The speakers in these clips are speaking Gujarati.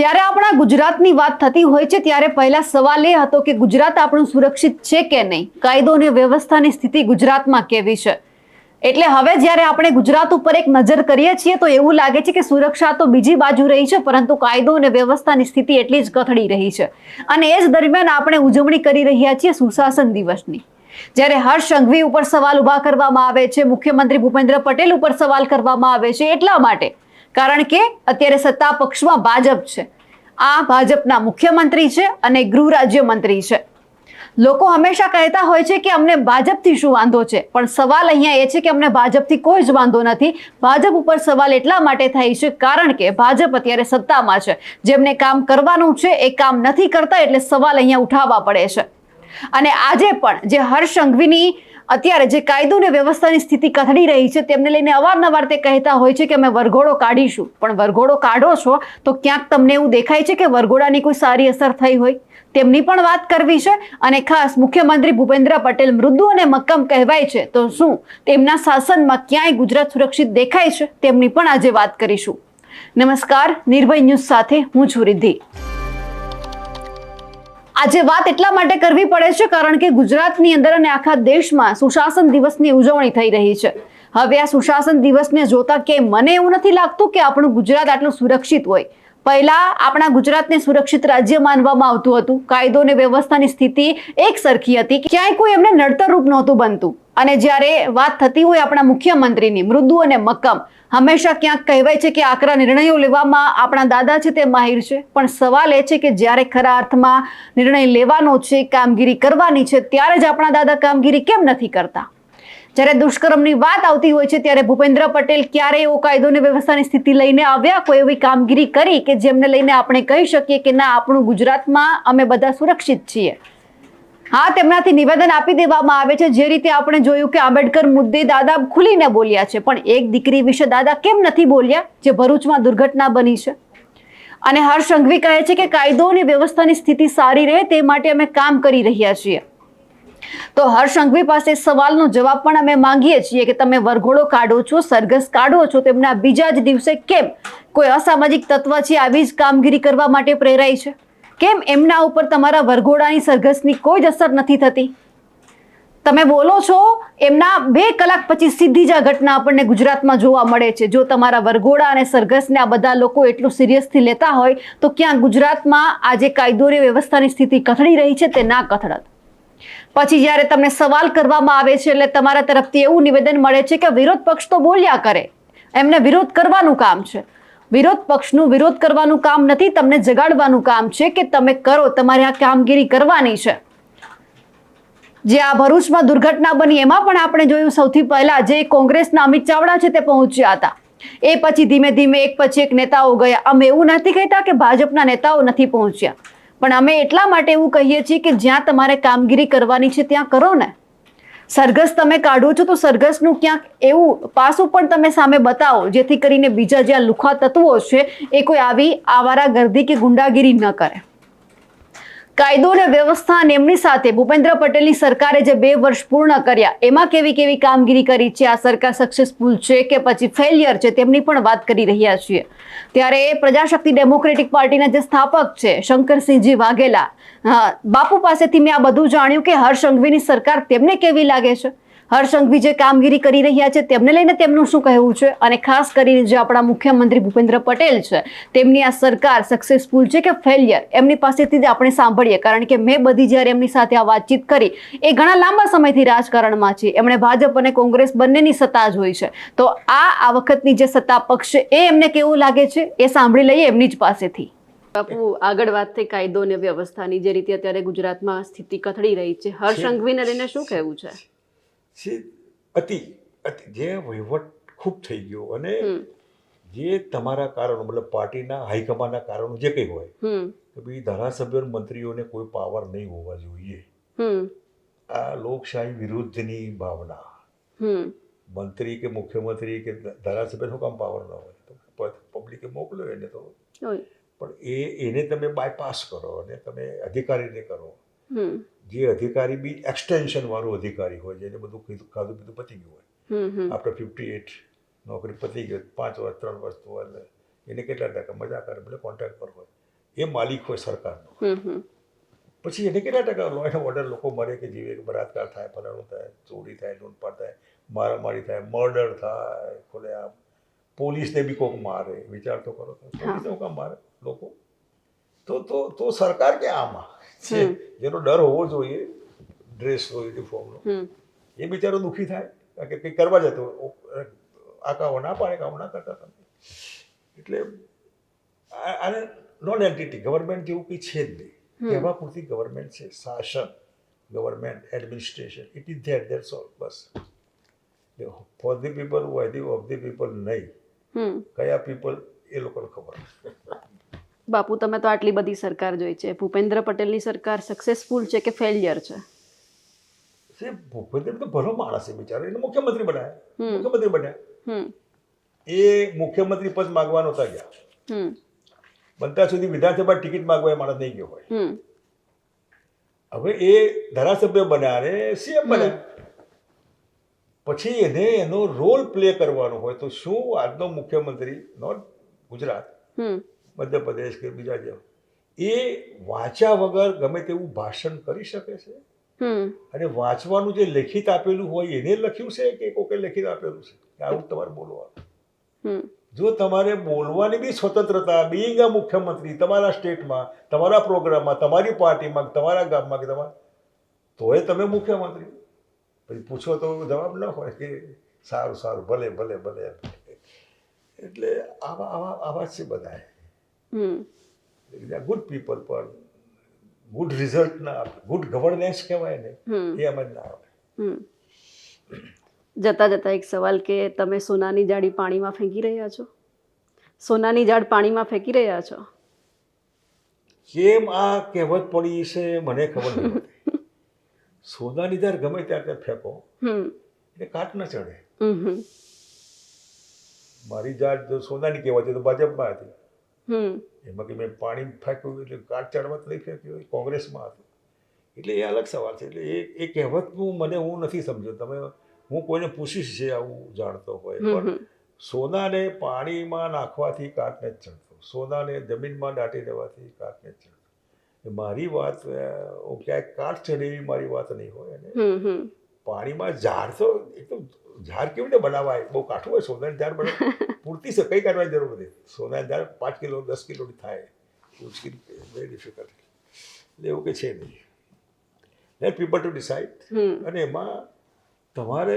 જ્યારે આપણા ગુજરાતની વાત થતી હોય છે ત્યારે પહેલા સવાલ એ હતો કે ગુજરાત આપણું સુરક્ષિત છે કે નહીં, કાયદો અને વ્યવસ્થાની સ્થિતિ ગુજરાતમાં કેવી છે. એટલે હવે જ્યારે આપણે ગુજરાત ઉપર એક નજર કરીએ છીએ તો એવું લાગે છે કે સુરક્ષા તો બીજી બાજુ રહી છે, પરંતુ કાયદો અને વ્યવસ્થાની સ્થિતિ એટલી જ કથળી રહી છે. અને એ જ દરમિયાન આપણે ઉજવણી કરી રહ્યા છીએ સુશાસન દિવસની. જ્યારે હર્ષ સંઘવી ઉપર સવાલ ઉભા કરવામાં આવે છે, મુખ્યમંત્રી ભૂપેન્દ્ર પટેલ ઉપર સવાલ કરવામાં આવે છે, એટલા માટે કારણ કે અત્યારે સત્તા પક્ષમાં ભાજપ છે. આ ભાજપના મુખ્યમંત્રી છે અને ગૃહ રાજ્યમંત્રી છે. લોકો હંમેશા કહેતા હોય છે કે અમને ભાજપથી શું વાંધો છે, પણ સવાલ અહીંયા એ છે કે અમને ભાજપથી કોઈ જ વાંધો નથી. ભાજપ ઉપર સવાલ એટલા માટે થાય છે કારણ કે ભાજપ અત્યારે સત્તામાં છે. જેમને કામ કરવાનું છે એ કામ નથી કરતા, એટલે સવાલ અહીંયા ઉઠાવવા પડે છે. અને આજે પણ જે હર્ષ સંઘવીની અત્યારે જે કાયદો અને વ્યવસ્થાની સ્થિતિ કથળી રહી છે તેમને લઈને અવારનવાર તે કહેતા હોય છે કે અમે વરઘોડો કાઢીશું. પણ વરઘોડો કાઢો છો તો ક્યાંક તમને એવું દેખાય છે કે વરઘોડાની કોઈ સારી અસર થઈ હોય? તેમની પણ વાત કરવી છે. અને ખાસ મુખ્યમંત્રી ભૂપેન્દ્ર પટેલ મૃદુ અને મક્કમ કહેવાય છે, તો શું તેમના શાસનમાં ક્યાંય ગુજરાત સુરક્ષિત દેખાય છે? તેમની પણ આજે વાત કરીશું. નમસ્કાર, નિર્ભય ન્યૂઝ સાથે હું છું રિદ્ધિ. આજે વાત એટલા માટે કરવી પડે છે કારણ કે ગુજરાતની અંદર અને આખા દેશમાં સુશાસન દિવસની ઉજવણી થઈ રહી છે. હવે આ સુશાસન દિવસને જોતા કે મને એવું નથી લાગતું કે આપણું ગુજરાત આટલું સુરક્ષિત હોય. પહેલા આપણા ગુજરાતને સુરક્ષિત રાજ્ય માનવામાં આવતું હતું. કાયદો અને વ્યવસ્થાની સ્થિતિ એક સરખી હતી, ક્યાંય કોઈ એમને નડતરરૂપ નહોતું બનતું. અને જ્યારે વાત થતી હોય આપણા મુખ્યમંત્રીની મૃદુ અને મક્કમ, હંમેશા ક્યાંક કહેવાય છે કે આકરા નિર્ણયો લેવામાં આપણા દાદા છે તે માહિર છે. પણ સવાલ એ છે કે જ્યારે ખરા અર્થમાં નિર્ણય લેવાનો છે, કામગીરી કરવાની છે, ત્યારે જ આપણા દાદા કામગીરી કેમ નથી કરતા? જ્યારે દુષ્કર્મની વાત આવતી હોય છે ત્યારે ભૂપેન્દ્ર પટેલ ક્યારે એવો કાયદો અને વ્યવસ્થાની સ્થિતિ લઈને આવ્યા, કોઈ એવી કામગીરી કરી કે જેમને લઈને આપણે કહી શકીએ કે ના, આપણું ગુજરાતમાં અમે બધા સુરક્ષિત છીએ? હા, તેમનાથી નિવેદન આપી દેવામાં આવે છે. જે રીતે આપણે જોયું કે આંબેડકર મુદ્દે દાદા ખુલીને બોલ્યા છે, પણ એક દીકરી વિશે દાદા કેમ નથી બોલ્યા જે ભરૂચમાં દુર્ઘટના બની છે? અને હર્ષ સંઘવી કહે છે કે કાયદો અને વ્યવસ્થાની સ્થિતિ સારી રહે તે માટે અમે કામ કરી રહ્યા છીએ. તો હર્ષ સંઘવી પાસે સવાલનો જવાબ પણ અમે માંગીએ છીએ કે તમે વરઘોડો કાઢો છો, સરઘસ કાઢો છો, તેમના બીજા જ દિવસે કેમ કોઈ અસામાજિક તત્વ છે આવી જ કામગીરી કરવા માટે પ્રેરાય છે? કેમ એમના ઉપર તમારા વરઘોડાની સરઘસની કોઈ જ અસર નથી થતી? તમે બોલો છો એમના 2 કલાક પછી સીધી જ આ ઘટના આપણને ગુજરાતમાં જોવા મળે છે. જો તમારા વરઘોડા અને સરઘસને આ બધા લોકો એટલું સિરિયસથી લેતા હોય તો ક્યાં ગુજરાતમાં આજે કાયદો અને વ્યવસ્થાની સ્થિતિ કથળી રહી છે તે ના કથળત. પછી જ્યારે તમને સવાલ કરવામાં આવે છે એટલે તમારા તરફથી એવું નિવેદન મળે છે કે વિરોધ પક્ષ તો બોલ્યા કરે, એમને વિરોધ કરવાનું કામ છે. વિરોધ પક્ષનું વિરોધ કરવાનું કામ નથી, તમને જગાડવાનું કામ છે કે તમે કરો, તમારે આ કામગીરી કરવાની છે. જે આ ભરૂચમાં દુર્ઘટના બની એમાં પણ આપણે જોયું સૌથી પહેલા જે કોંગ્રેસના અમિત ચાવડા છે તે પહોંચ્યા હતા. એ પછી ધીમે ધીમે એક પછી એક નેતાઓ ગયા. અમે એવું નથી કહેતા કે ભાજપના નેતાઓ નથી પહોંચ્યા, પણ અમે એટલા માટે એવું કહીએ છીએ કે જ્યાં તમારે કામગીરી કરવાની છે ત્યાં કરો ને. સરઘસ તમે કાઢો છો તો સરઘસનું ક્યાંક એવું પાસું પણ તમે સામે બતાવો જેથી કરીને બીજા જ્યાં લુખા તત્વો છે એ કોઈ આવી આવારાગર્દી કે ગુંડાગીરી ન કરે. કાયદો અને વ્યવસ્થા અને એમની સાથે ભૂપેન્દ્ર પટેલની સરકારે જે 2 વર્ષ પૂર્ણ કર્યા એમાં કેવી કેવી કામગીરી કરી છે, આ સરકાર સક્સેસફુલ છે કે પછી ફેલિયર છે, તેમની પણ વાત કરી રહ્યા છીએ. ત્યારે પ્રજાશક્તિ ડેમોક્રેટિક પાર્ટીના જે સ્થાપક છે શંકરસિંહજી વાઘેલા, બાપુ પાસેથી મેં આ બધું જાણ્યું કે હર્ષ સંઘવીની સરકાર તેમને કેવી લાગે છે, હર્ષ સંઘવી જે કામગીરી કરી રહ્યા છે તેમને લઈને તેમનું શું કહેવું છે, અને ખાસ કરીને જે આપણા મુખ્યમંત્રી ભૂપેન્દ્ર પટેલ છે તેમની આ સરકાર સક્સેસફુલ છે કે ફેલિયર, એમની પાસેથી જ આપણે સાંભળીએ. કારણ કે મેં બધી જ્યારે એમની સાથે આ વાતચીત કરી, એ ઘણા લાંબા સમયથી રાજકારણમાં છે, એમણે ભાજપ અને કોંગ્રેસ બંનેની સત્તા જોઈ છે. તો આ વખતની જે સત્તા પક્ષ છે એ એમને કેવું લાગે છે એ સાંભળી લઈએ એમની જ પાસેથી. બાપુ, આગળ વાત થઈ કાયદો અને વ્યવસ્થાની, જે રીતે અત્યારે ગુજરાતમાં સ્થિતિ કથળી રહી છે, હર્ષ સંઘવીને લઈને શું કહેવું છે? જે વહીવટ ખૂબ થઈ ગયો અને જે તમારા કારણો મતલબ પાર્ટીના હાઈકમાન્ડના કારણો જે કંઈ હોય કે ભાઈ ધારાસભ્યો મંત્રીઓને કોઈ પાવર નહીં હોવા જોઈએ. આ લોકશાહી વિરુદ્ધની ભાવના. મંત્રી કે મુખ્યમંત્રી કે ધારાસભ્ય શું કામ પાવર ન હોય? તો પબ્લિકે મોકલ્યો એને તો, પણ એને તમે બાયપાસ કરો અને તમે અધિકારીને કરો. જે અધિકારી બી એક્સટેન્શન વાળું અધિકારી હોય, જેને બધું ખાધું પીધું પતી ગયું હોય, આપણે 58 નોકરી પતી ગયો, 5 વર્ષ 3 વર્ષ તો એને કેટલા ટકા મજા કરે, ભલે કોન્ટ્રાક્ટ પર હોય, એ માલિક હોય સરકારનો. પછી એને કેટલા ટકા લો એન્ડ ઓર્ડર લોકો મરે કે જીવે કે બળાત્કાર થાય, ફલાણું થાય, ચોરી થાય, લૂંટફાટ થાય, મારામારી થાય, મર્ડર થાય, ખોલે આમ પોલીસને બી કોઈક મારે. વિચાર તો કરો, પોલીસને કામ મારે લોકો? તો સરકાર ક્યાં આમાં છે? જેનો ડર હોવો જોઈએ ડ્રેસનો, યુનિફોર્મનો, એ બિચારો દુઃખી થાય કારણ કે કંઈક કરવા જતો આકાઓ ના પાડે, કામ ના કરતા તમે. એટલે આને નોન એન્ટિટી ગવર્મેન્ટ જેવું કંઈ છે જ નહીં. કહેવા પૂરતી ગવર્મેન્ટ છે, શાસન, government, administration, it is that, that's all. Bus for the people, of the people નહીં. કયા પીપલ એ લોકોને ખબર. બાપુ, તમે તો આટલી બધી સરકાર જોઈ છે. ભૂપેન્દ્ર પટેલની સરકાર સક્સેસફુલ છે કે ફેલિયર છે? ભૂપેન્દ્ર તો ભલો માણસ છે બિચારો, એને મુખ્યમંત્રી બન્યા. એ મુખ્યમંત્રી પદ માગવા નહોતા ગયા. બનતા સુધી વિધાનસભા ટિકિટ માગવા એ માણસ નહીં ગયો હોય. હવે એ ધારાસભ્ય બન્યા અને સીએમ બન્યા. પછી એને એનો રોલ પ્લે કરવાનો હોય તો શું આજનો મુખ્યમંત્રી, નોટ ગુજરાત, મધ્યપ્રદેશ કે બીજા જેવા, એ વાંચ્યા વગર ગમે તેવું ભાષણ કરી શકે છે? અને વાંચવાનું જે લેખિત આપેલું હોય એને લખ્યું છે કે કોકે લેખિત આપેલું છે કે આવું તમારે બોલવાનું? જો તમારે બોલવાની બી સ્વતંત્રતા, બીઈંગ અ મુખ્યમંત્રી, તમારા સ્ટેટમાં, તમારા પ્રોગ્રામમાં, તમારી પાર્ટીમાં, તમારા ગામમાં, કે તમારા, તોય તમે મુખ્યમંત્રી. પછી પૂછો તો જવાબ ન હોય કે સારું સારું, ભલે ભલે ભલે. એટલે આવા છે બધા. ગુડ પીપલ પણ ગુડ રિઝલ્ટ ના આપે, ગુડ ગવર્નન્સ કહેવાય ને, એ એમ જ ના આવે. જતા જતા એક સવાલ કે તમે સોનાની જાળી પાણીમાં ફેંકી રહ્યા છો? સોનાની જાળ પાણીમાં ફેંકી રહ્યા છો? કેમ આ કહેવત પડી છે મને ખબર નથી. સોનાની જાળ ગમે ત્યાં ફેંકો એટલે કાટ ન ચડે. મારી જાળ જો સોનાની કહેવાય તો ભાજપમાં હતી. એમાં કે મેં પાણી ફેંક્યું એટલે કાટ ચડવા નહીં ફેંક્યું, કોંગ્રેસમાં હતું. એટલે એ અલગ સવાલ છે. એટલે એ કહેવતનું હું નથી સમજ્યો. તમે, હું કોઈને પૂછીશ છે આવું જાણતો હોય, પણ સોનાને પાણીમાં નાખવાથી કાટ નથી ચડતો, સોનાને જમીનમાં દાટી દેવાથી કાટ નથી ચડતો. મારી વાત ક્યાંક કાટ ચડે એવી મારી વાત નહીં હોય. અને પાણીમાં ઝાડ તો એકદમ, ઝાડ કેવી રીતે બનાવાય? બહુ કાઠું હોય. સોનાની ઝાડ બનાવ પૂરતી છે, કંઈ કાઢવાની જરૂર નથી. સોનાની ઝાડ 5 કિલો 10 કિલોની થાય. Very difficult. એટલે એવું કંઈ છે નહીં. Let people to decide. અને એમાં તમારે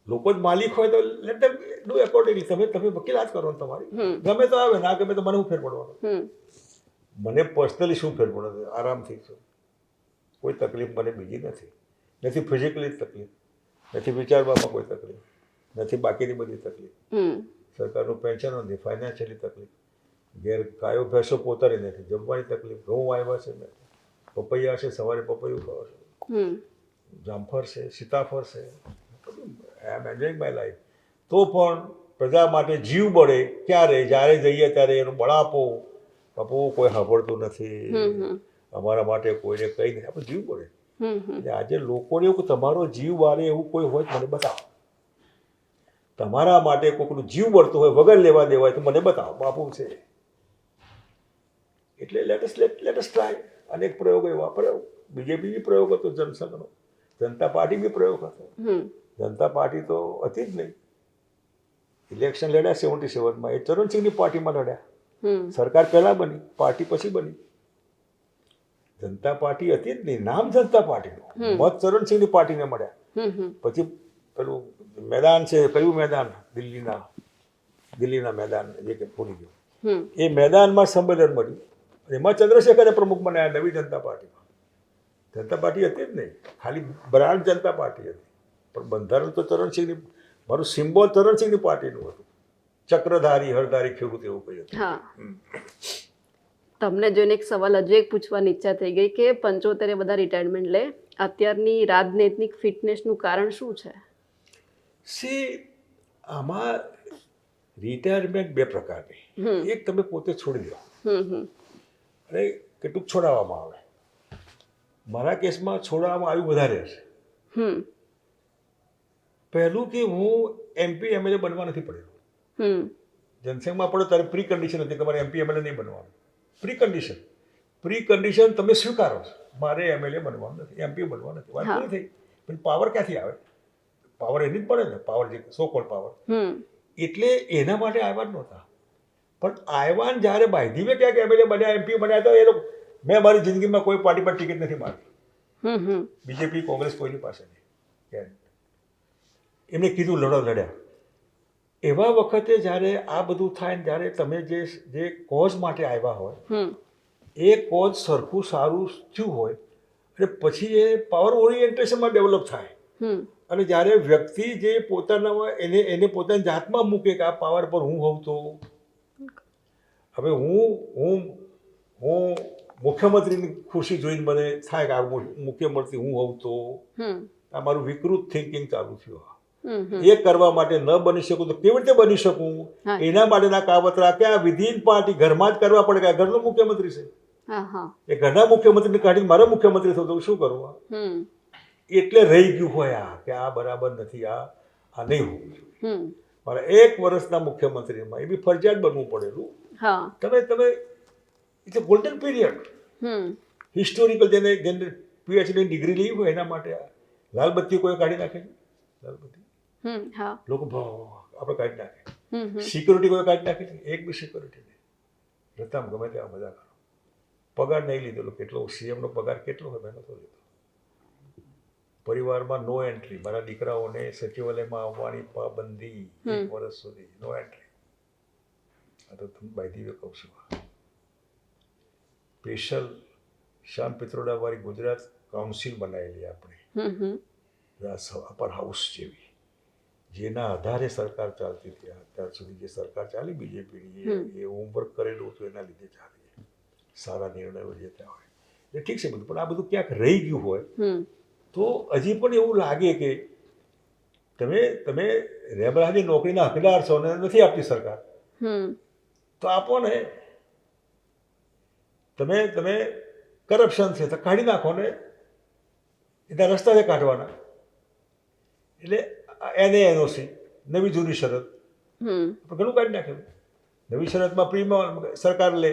લોકો જ માલિક હોય તો લેટ ધેમ ડુ એકોર્ડિંગલી. તમે વકીલાત કરો ને તમારી, ગમે તો આવે, ના ગમે તો મને શું ફેર પડવાનો? મને પર્સનલી શું ફેર પડે? આરામથી છું, કોઈ તકલીફ મને બીજી નથી. નથી ફિઝિકલી તકલીફ, નથી વિચારવામાં કોઈ તકલીફ, નથી બાકીની બધી તકલીફ. સરકારનું પેન્શન નથી, ફાઇનાન્શિયલી તકલીફ, ઘેર ગાયો ભેંસો પોતાની નથી, જમવાની તકલીફ, ઘઉં આવ્યા છે, મેં પપૈયા છે, સવારે પપૈયું ખાવ છો, જામફળ છે, સીતાફળ છે, આઈ એમ એન્જોયિંગ માય લાઈફ. તો પણ પ્રજા માટે જીવ બળે ક્યારે? જ્યારે જઈએ ત્યારે એનું બળાપો, બાપુ કોઈ સાંભળતું નથી, અમારા માટે કોઈને કંઈ નહીં, આપણે જીવ બળે. એટલે આજે લોકોને એવું કે તમારો જીવ બાળે એવું કોઈ હોય મને બતાવો. તમારા માટે કોઈનું જીવ બળતો હોય વગર લેવા દેવાય તો મને બતાવો, બાપુ છે. એટલે લેટેસ્ટ ટ્રાય. અનેક પ્રયોગો એવા પ્રયોગ, બીજેપી બી પ્રયોગ હતો, જનસંઘનો, જનતા પાર્ટી બી પ્રયોગ હતો. જનતા પાર્ટી તો હતી જ નહીં. ઇલેક્શન લડ્યા 77માં, એ ચરણસિંહની પાર્ટીમાં લડ્યા. સરકાર પહેલાં બની, પાર્ટી પછી બની. જનતા પાર્ટી હતી જ નહીં, નામ જનતા પાર્ટીનું, મત ચરણસિંહની પાર્ટીને મળ્યા. પછી પેલું મેદાન છે, કયું મેદાન? દિલ્હીના મેદાન, જે કે ભૂલી ગયો. એ મેદાનમાં સંમેલન મળ્યું. એમાં ચંદ્રશેખરે પ્રમુખ બનાવ્યા નવી જનતા પાર્ટીમાં. જનતા પાર્ટી હતી જ નહીં, ખાલી બ્રાન્ડ જનતા પાર્ટી હતી. પણ બંધારણ તો ચરણસિંહની, મારું સિમ્બોલ ચરણસિંહની પાર્ટીનું હતું. ચક્રધારી હરધારી ખેડૂત એવું કહ્યું હતું. તમને જોઈને એક સવાલ હજુ એક પૂછવાની ઈચ્છા થઈ ગઈ કે 75 બધા રિટાયરમેન્ટ લે, અત્યારની રાજનૈતિક ફિટનેસનું કારણ શું છે? આમાં રિટાયરમેન્ટ બે પ્રકારની. એક તમે પોતે છોડી દો અને કેટલુંક છોડાવવામાં આવે. મારા કેસમાં છોડાવવામાં આવ્યું વધારે હશે. પહેલું કે હું MP MLA બનવા નથી પડેલું. જનસંઘમાં પડે ત્યારે પ્રી કન્ડિશન હતી તમારે MP MLA નહીં બનવાનું. પ્રી કન્ડિશન તમે સ્વીકારો છો મારે એમએલએ બનવાનું નથી, એમપી બનવાનું નથી, વાત પૂરી થઈ. પછી પાવર ક્યાંથી આવે? પાવર એની જ પડે ને, પાવર જે સો કોલ્ડ પાવર. એટલે એના માટે આવ્યા જ નહોતા. પણ આવ્યા ને જ્યારે બાયધીમે ક્યાંક એમએલએ બન્યા, એમપી બન્યા, તો એ લોકો મેં મારી જિંદગીમાં કોઈ પાર્ટી પર ટિકિટ નથી માગી. બીજેપી કોંગ્રેસ કોઈની પાસે નહીં. એમને કીધું લડો, લડ્યા. એવા વખતે જ્યારે આ બધું થાય ને જ્યારે તમે જે કોઝ માટે આવ્યા હોય એ કોઝ સરખું સારું થયું હોય અને પછી એ પાવર ઓરિએન્ટેશનમાં ડેવલપ થાય. અને જ્યારે વ્યક્તિ જે પોતાના એને પોતાની જાતમાં મૂકે કે આ પાવર પર હું હોઉં તો હવે હું મુખ્યમંત્રીની ખુરશી જોઈને મને થાય કે આ મુખ્યમંત્રી હું હોઉં તો આ મારું વિકૃત થિંકિંગ ચાલુ થયું. એ કરવા માટે ન બની શકું તો કેવી રીતે બની શકું એના માટેના કાવતરા કે આ વિધિન પાર્ટી ઘરમાં જ કરવા પડે કે આ ઘરનો મુખ્યમંત્રી છે, એ ઘરના મુખ્યમંત્રીને કાઢીને મારો મુખ્યમંત્રી થતો શું કરવું? એટલે રહી ગયું હોય આ કે આ બરાબર નથી, આ નહીં હોવું જોઈએ. મારા 1 વર્ષના મુખ્યમંત્રીમાં એ બી ફરજિયાત બનવું પડેલું. તમે it's a golden period, historical. જેને પીએચડી ડિગ્રી લેવી હોય એના માટે લાલબત્તી કોઈ કાઢી નાખે, લાલબત્તી લોકો આપણે કાઢી નાખે. સિક્યુરિટી કોઈ કાઢી નાખે, એક બી સિક્યુરિટી નહીં. રતામ ગમે ત્યાં બધા કરો. પગાર નહીં લીધેલો, કેટલો સીએમનો પગાર કેટલો હોય મેં નતો લીધો. પરિવારમાં નો એન્ટ્રી, મારા દીકરાઓને સચિવાલયમાં આવવાની પાબંદી 1 વર્ષ સુધી, નો એન્ટ્રી. આ તો તમે બાયધીવે કહું છું. સ્પેશિયલ શ્યામ પિત્રોડાવાળી ગુજરાત કાઉન્સિલ બનાવેલી આપણે, અપર હાઉસ જેવી, જેના આધારે સરકાર ચાલતી હતી. અત્યાર સુધી જે સરકાર ચાલી બીજેપીની એ હોમવર્ક કરેલું હતું એના લીધે ચાલી, સારા નિર્ણયો જે ત્યાં હોય એ ઠીક છે બધું. પણ આ બધું ક્યાંક રહી ગયું હોય તો હજી પણ એવું લાગે કે તમે રેમરાજની નોકરીના હકદાર છો ને નથી આપતી સરકાર, તો આપો ને. તમે કરપ્શન છે તો કાઢી નાખો ને, એના રસ્તા કાઢવાના. એટલે એનઓસી નવી જૂની શરત ઘણું કાઢી નાખ્યું. નવી શરતમાં પ્રીમાં સરકાર લે.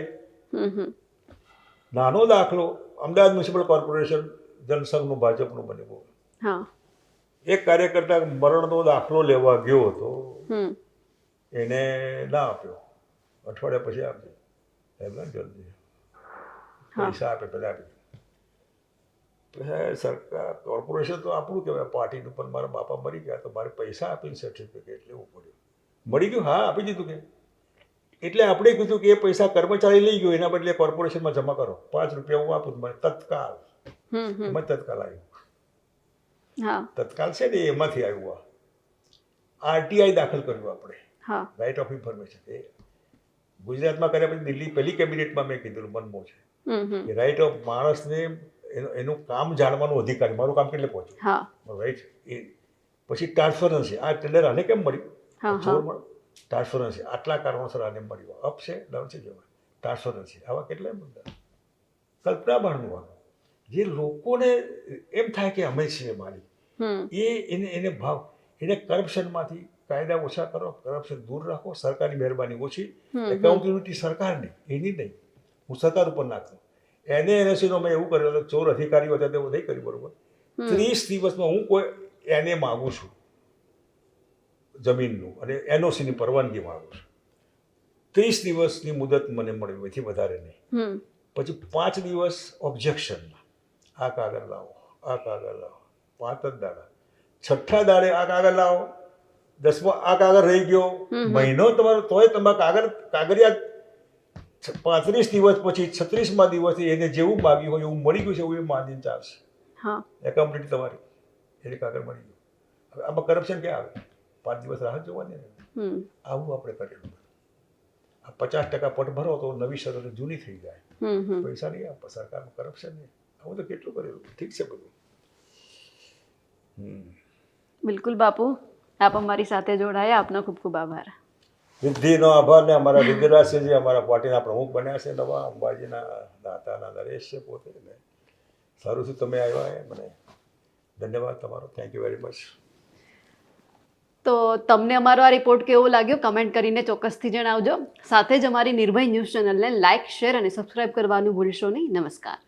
નાનો દાખલો, અમદાવાદ મ્યુનિસિપલ કોર્પોરેશન જનસંઘનું ભાજપનું બને બહુ. એક કાર્યકર્તા મરણનો દાખલો લેવા ગયો હતો, એને ના આપ્યો, અઠવાડિયા પછી આપજો એમ ના જલ્દી પૈસા આપે પહેલાં આપી. સરકાર કોર્પોરેશન તો આપણું કહેવાય પાર્ટીનું, પણ મારા બાપા મરી ગયા તો મારે પૈસા આપીને સર્ટિફિકેટ લેવું પડ્યું. મળી ગયું, હા આપી દીધું કે. એટલે આપણે કીધું કે એ પૈસા કર્મચારી લઈ ગયો, એના બદલે કોર્પોરેશનમાં જમા કરો, 5 રૂપિયા હું આપું મને તત્કાલ. એમાં તત્કાલ આવ્યું. તત્કાલ છે ને એમાંથી આવ્યું. આરટીઆઈ દાખલ કર્યું આપણે, રાઇટ ઓફ ઇન્ફોર્મેશન. એ ગુજરાતમાં કર્યા પછી દિલ્હી પહેલી કેબિનેટમાં મેં કીધું મનમો છે કે રાઇટ ઓફ માણસને એનું કામ જાણવાનો અધિકાર. મારું કામ કેટલે પહોંચ્યું, રાઈટ. એ પછી ટ્રાન્સફરન્સી, આ ટેન્ડર આને કેમ મળ્યું, જોર મળે ટ્રાન્સફરન્સી, આટલા કારણોસર આને મળ્યું, અપ છે ડાઉન છે જવાય ટ્રાન્સફરન્સી. આવા કેટલાય મુદ્દા કલ્પના બહારનું જે લોકોને એમ થાય કે અમે છીએ માલિક, એને ભાવ, એને કરપ્શનમાંથી કાયદા ઓછા કરો, કરપ્શન દૂર રાખો, સરકારની મહેરબાની ઓછી, એકાઉન્ટેબિલિટી સરકારની, એની નહીં. હું સરકાર ઉપર નાખતો. એનએસીનો મેં એવું કરેલું, ચોર અધિકારીઓ હતા તેવું નહીં કર્યું બરોબર. 30 દિવસમાં હું કોઈ એને માગું છું જમીનનું અને એનઓસીની પરવાનગી માગું છું. 30 દિવસની મુદત મને મળી, એથી વધારે નહીં. પછી 5 દિવસ ઓબ્જેક્શનમાં, આ કાગળ લાવો, આ કાગળ લાવો, 5 જ દાડા. 6થા દાડે આ કાગળ લાવો, 10મો આ કાગળ રહી ગયો, મહિનો તમારો, તોય તમારે કાગળિયા 35 દિવસ પછી 36મા દિવસે એને જેવું માગ્યું હોય એવું મળી ગયું છે એવું એ માનીને ચાલશે. એકાઉન્ટેબિલિટી તમારી, એને કાગળ મળી ગયું. હવે આમાં કરપ્શન ક્યાં આવે? 5 દિવસ રાહ જોવાની ને. આવું આપણે કરેલું. આ 50% પટ ભરો તો નવી શરતો જૂની થઈ જાય, પૈસા નહીં આપે, સરકારમાં કરપ્શન નહીં. આવું તો કેટલું કરેલું. ઠીક છે બધું. બિલકુલ બાપુ, આપ અમારી સાથે જોડાયા, આપનો ખૂબ ખૂબ આભાર. સિદ્ધિનો આભાર. ને અમારા રુદ્રાસિંહજી અમારા પાર્ટીના પ્રમુખ બન્યા છે નવા, અંબાજીના દાતાના નરેશ છે પોતે. ને સારું છે, તમે આવ્યા, એ મને ધન્યવાદ તમારો. Thank you very much. તો તમને અમારો આ રિપોર્ટ કેવો લાગ્યો કમેન્ટ કરીને ચોક્કસથી જણાવજો. સાથે જ અમારી નિર્ભય ન્યૂઝ ચેનલને લાઇક, શેર અને સબસ્ક્રાઇબ કરવાનું ભૂલશો નહીં. નમસ્કાર.